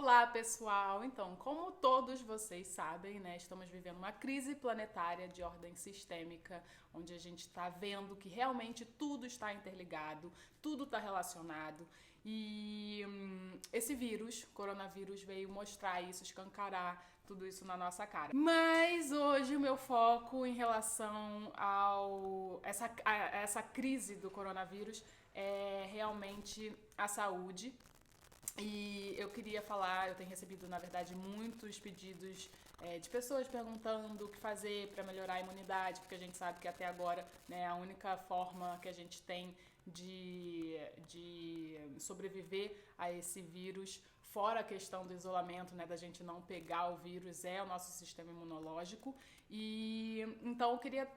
Olá, pessoal! Então, como todos vocês sabem, né, estamos vivendo uma crise planetária de ordem sistêmica, onde a gente está vendo que realmente tudo está interligado, tudo está relacionado. E esse vírus, coronavírus, veio mostrar isso, escancarar tudo isso na nossa cara. Mas hoje o meu foco em relação a essa crise do coronavírus é realmente a saúde. E eu queria falar, eu tenho recebido, na verdade, muitos pedidos de pessoas perguntando o que fazer para melhorar a imunidade, porque a gente sabe que até agora, né, a única forma que a gente tem de sobreviver a esse vírus, fora a questão do isolamento, né, da gente não pegar o vírus, é o nosso sistema imunológico. E então eu queria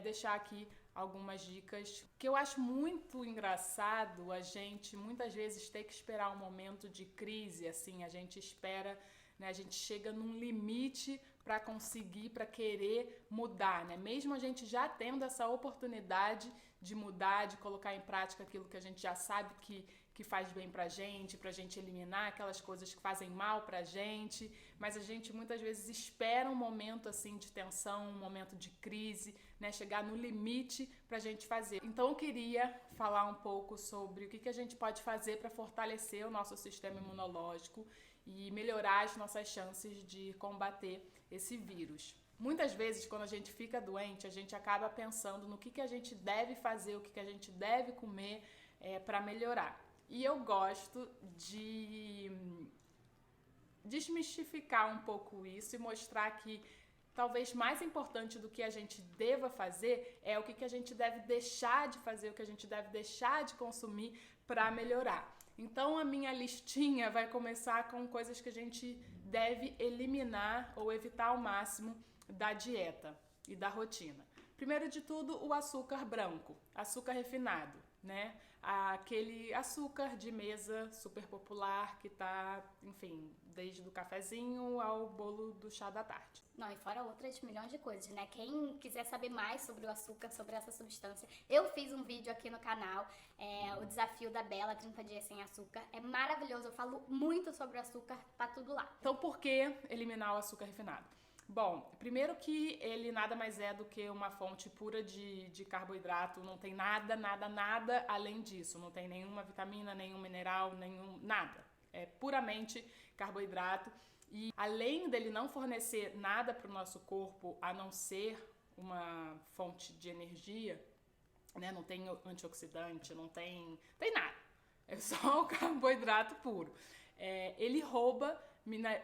deixar aqui algumas dicas que eu acho muito engraçado a gente muitas vezes ter que esperar um momento de crise, assim, a gente espera, né, a gente chega num limite para conseguir, para querer mudar, né? Mesmo a gente já tendo essa oportunidade de mudar, de colocar em prática aquilo que a gente já sabe que faz bem pra gente eliminar aquelas coisas que fazem mal pra gente, mas a gente muitas vezes espera um momento assim de tensão, um momento de crise, né, chegar no limite pra gente fazer. Então eu queria falar um pouco sobre o que a gente pode fazer para fortalecer o nosso sistema imunológico e melhorar as nossas chances de combater esse vírus. Muitas vezes, quando a gente fica doente, a gente acaba pensando no que a gente deve fazer, o que a gente deve comer para melhorar. E eu gosto de desmistificar um pouco isso e mostrar que talvez mais importante do que a gente deva fazer é o que a gente deve deixar de fazer, o que a gente deve deixar de consumir para melhorar. Então a minha listinha vai começar com coisas que a gente deve eliminar ou evitar ao máximo da dieta e da rotina. Primeiro de tudo, o açúcar branco, açúcar refinado, né? Aquele açúcar de mesa super popular que tá, enfim, desde o cafezinho ao bolo do chá da tarde. Não, e fora outras milhões de coisas, né? Quem quiser saber mais sobre o açúcar, sobre essa substância, eu fiz um vídeo aqui no canal, o desafio da Bela, 30 dias sem açúcar. É maravilhoso, eu falo muito sobre o açúcar, tá tudo lá. Então por que eliminar o açúcar refinado? Bom, primeiro que ele nada mais é do que uma fonte pura de carboidrato, não tem nada além disso, não tem nenhuma vitamina, nenhum mineral, nada. É puramente carboidrato e além dele não fornecer nada para o nosso corpo, a não ser uma fonte de energia, né? Não tem antioxidante, não tem nada. É só o carboidrato puro. Ele rouba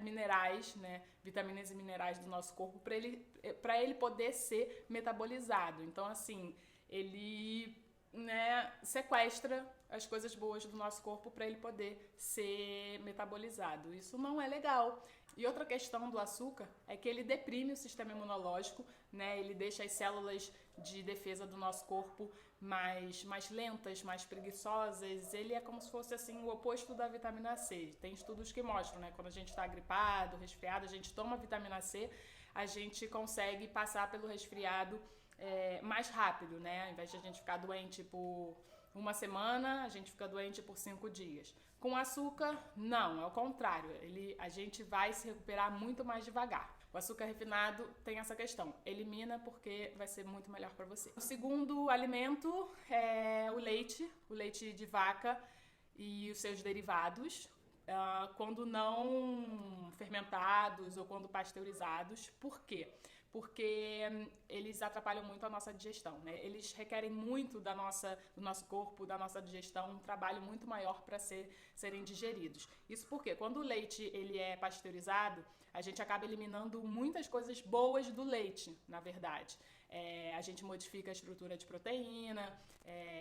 minerais, né, vitaminas e minerais do nosso corpo para ele poder ser metabolizado. Então, assim, ele, né, sequestra as coisas boas do nosso corpo para ele poder ser metabolizado. Isso não é legal. E outra questão do açúcar é que ele deprime o sistema imunológico, né? Ele deixa as células de defesa do nosso corpo mais lentas, mais preguiçosas. Ele é como se fosse assim o oposto da vitamina C. Tem estudos que mostram, né? Quando a gente está gripado, resfriado, a gente toma vitamina C, a gente consegue passar pelo resfriado mais rápido, né? Ao invés de a gente ficar doente por uma semana, a gente fica doente por 5 dias. Com açúcar, não, é o contrário. A gente vai se recuperar muito mais devagar. O açúcar refinado tem essa questão. Elimina porque vai ser muito melhor para você. O segundo alimento é o leite de vaca e os seus derivados. Quando não fermentados ou quando pasteurizados. Por quê? Porque eles atrapalham muito a nossa digestão, né? Eles requerem muito do nosso corpo, da nossa digestão, um trabalho muito maior para serem digeridos. Isso porque quando o leite ele é pasteurizado, a gente acaba eliminando muitas coisas boas do leite, na verdade. A gente modifica a estrutura de proteína,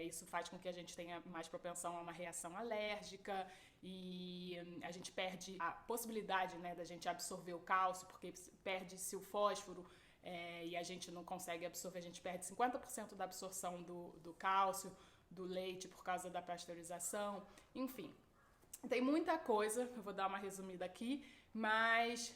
isso faz com que a gente tenha mais propensão a uma reação alérgica e a gente perde a possibilidade, né, da gente absorver o cálcio, porque perde-se o fósforo e a gente não consegue absorver, a gente perde 50% da absorção do cálcio, do leite por causa da pasteurização, enfim. Tem muita coisa, eu vou dar uma resumida aqui, mas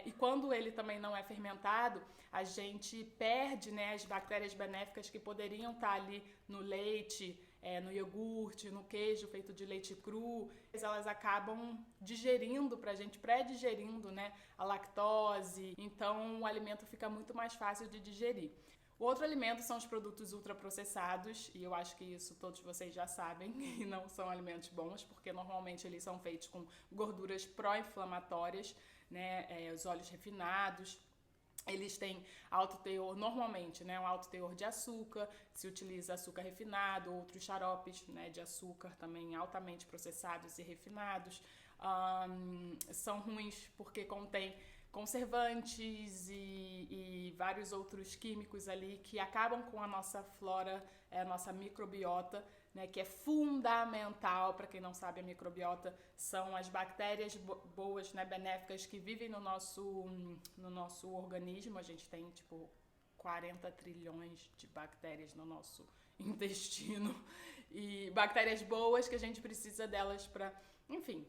e quando ele também não é fermentado, a gente perde, né, as bactérias benéficas que poderiam estar ali no leite no iogurte, no queijo feito de leite cru, elas acabam digerindo pra gente, pré-digerindo, né, a lactose, então o alimento fica muito mais fácil de digerir. O outro alimento são os produtos ultraprocessados, e eu acho que isso todos vocês já sabem, e não são alimentos bons, porque normalmente eles são feitos com gorduras pró-inflamatórias, né, os óleos refinados. Eles têm alto teor, normalmente, né, um alto teor de açúcar, se utiliza açúcar refinado, outros xaropes, né, de açúcar também altamente processados e refinados. São ruins porque contém conservantes e vários outros químicos ali que acabam com a nossa flora, a nossa microbiota, né, que é fundamental. Para quem não sabe, a microbiota são as bactérias boas, né, benéficas que vivem no nosso organismo. A gente tem tipo 40 trilhões de bactérias no nosso intestino e bactérias boas que a gente precisa delas para, enfim,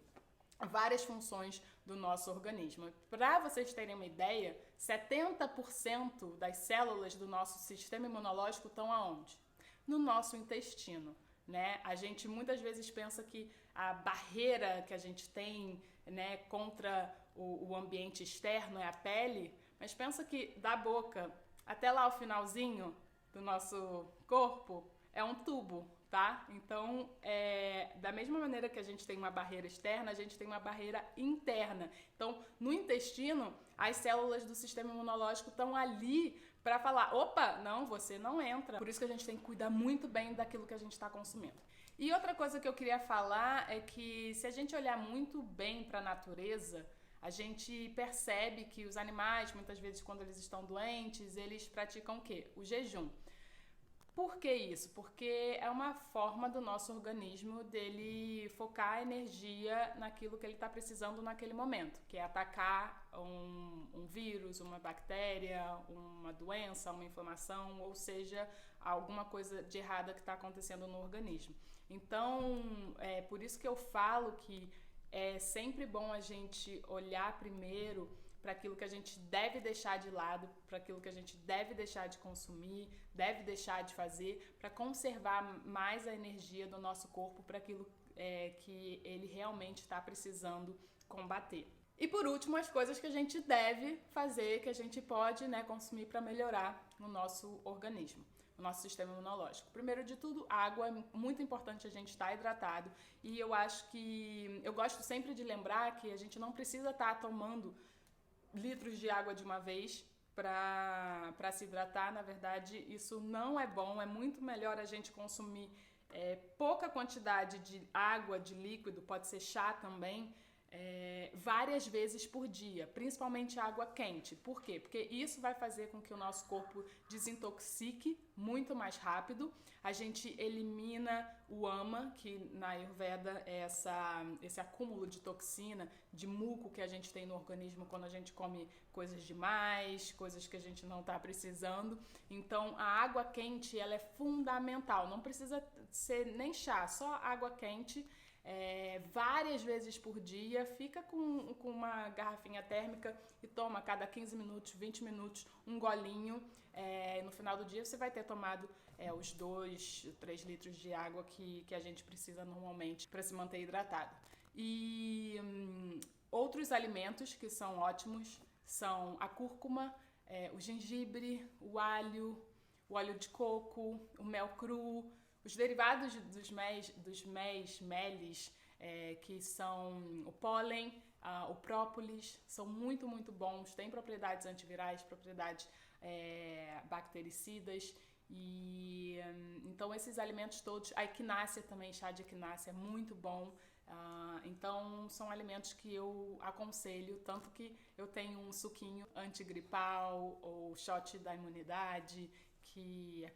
várias funções do nosso organismo. Para vocês terem uma ideia, 70% das células do nosso sistema imunológico estão aonde? No nosso intestino, né? A gente muitas vezes pensa que a barreira que a gente tem, né, contra o ambiente externo é a pele, mas pensa que da boca até lá o finalzinho do nosso corpo é um tubo, tá? Então, da mesma maneira que a gente tem uma barreira externa, a gente tem uma barreira interna. Então, no intestino, as células do sistema imunológico estão ali para falar, opa, não, você não entra. Por isso que a gente tem que cuidar muito bem daquilo que a gente está consumindo. E outra coisa que eu queria falar é que se a gente olhar muito bem para a natureza, a gente percebe que os animais, muitas vezes quando eles estão doentes, eles praticam o quê? O jejum. Por que isso? Porque é uma forma do nosso organismo dele focar a energia naquilo que ele está precisando naquele momento, que é atacar um vírus, uma bactéria, uma doença, uma inflamação, ou seja, alguma coisa de errada que está acontecendo no organismo. Então, é por isso que eu falo que é sempre bom a gente olhar primeiro para aquilo que a gente deve deixar de lado, para aquilo que a gente deve deixar de consumir, deve deixar de fazer, para conservar mais a energia do nosso corpo para aquilo que ele realmente está precisando combater. E por último, as coisas que a gente deve fazer, que a gente pode, né, consumir para melhorar o nosso organismo, o nosso sistema imunológico. Primeiro de tudo, água. É muito importante a gente estar hidratado. E eu acho que... eu gosto sempre de lembrar que a gente não precisa estar tomando litros de água de uma vez para se hidratar. Na verdade, isso não é bom. É muito melhor a gente consumir pouca quantidade de água, de líquido, pode ser chá também, várias vezes por dia, principalmente água quente. Por quê? Porque isso vai fazer com que o nosso corpo desintoxique muito mais rápido. A gente elimina o ama, que na Ayurveda é esse acúmulo de toxina, de muco que a gente tem no organismo quando a gente come coisas demais, coisas que a gente não está precisando. Então, a água quente, ela é fundamental. Não precisa ser nem chá, só água quente. Várias vezes por dia, fica com uma garrafinha térmica e toma a cada 15 minutos, 20 minutos, um golinho. No final do dia você vai ter tomado os 2, 3 litros de água que a gente precisa normalmente para se manter hidratado. E outros alimentos que são ótimos são a cúrcuma, o gengibre, o óleo de coco, o mel cru, os derivados dos meles, que são o pólen, o própolis, são muito, muito bons, têm propriedades antivirais, propriedades bactericidas. E então esses alimentos todos, a equinácea também, chá de equinácea é muito bom. Então são alimentos que eu aconselho, tanto que eu tenho um suquinho antigripal ou shot da imunidade, que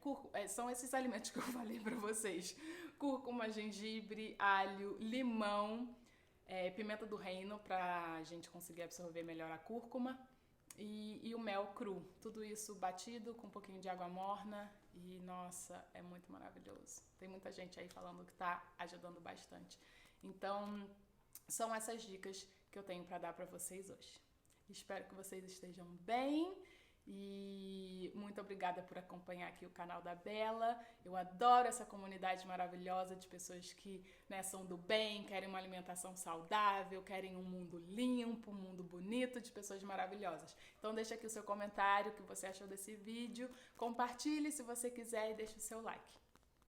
são esses alimentos que eu falei pra vocês: cúrcuma, gengibre, alho, limão, pimenta do reino pra gente conseguir absorver melhor a cúrcuma, e o mel cru. Tudo isso batido com um pouquinho de água morna e, nossa, é muito maravilhoso. Tem muita gente aí falando que tá ajudando bastante. Então, são essas dicas que eu tenho pra dar pra vocês hoje. Espero que vocês estejam bem E muito obrigada por acompanhar aqui o canal da Bela. Eu adoro essa comunidade maravilhosa de pessoas que, né, são do bem, querem uma alimentação saudável, querem um mundo limpo, um mundo bonito, de pessoas maravilhosas. Então deixa aqui o seu comentário, o que você achou desse vídeo, compartilhe se você quiser e deixe o seu like.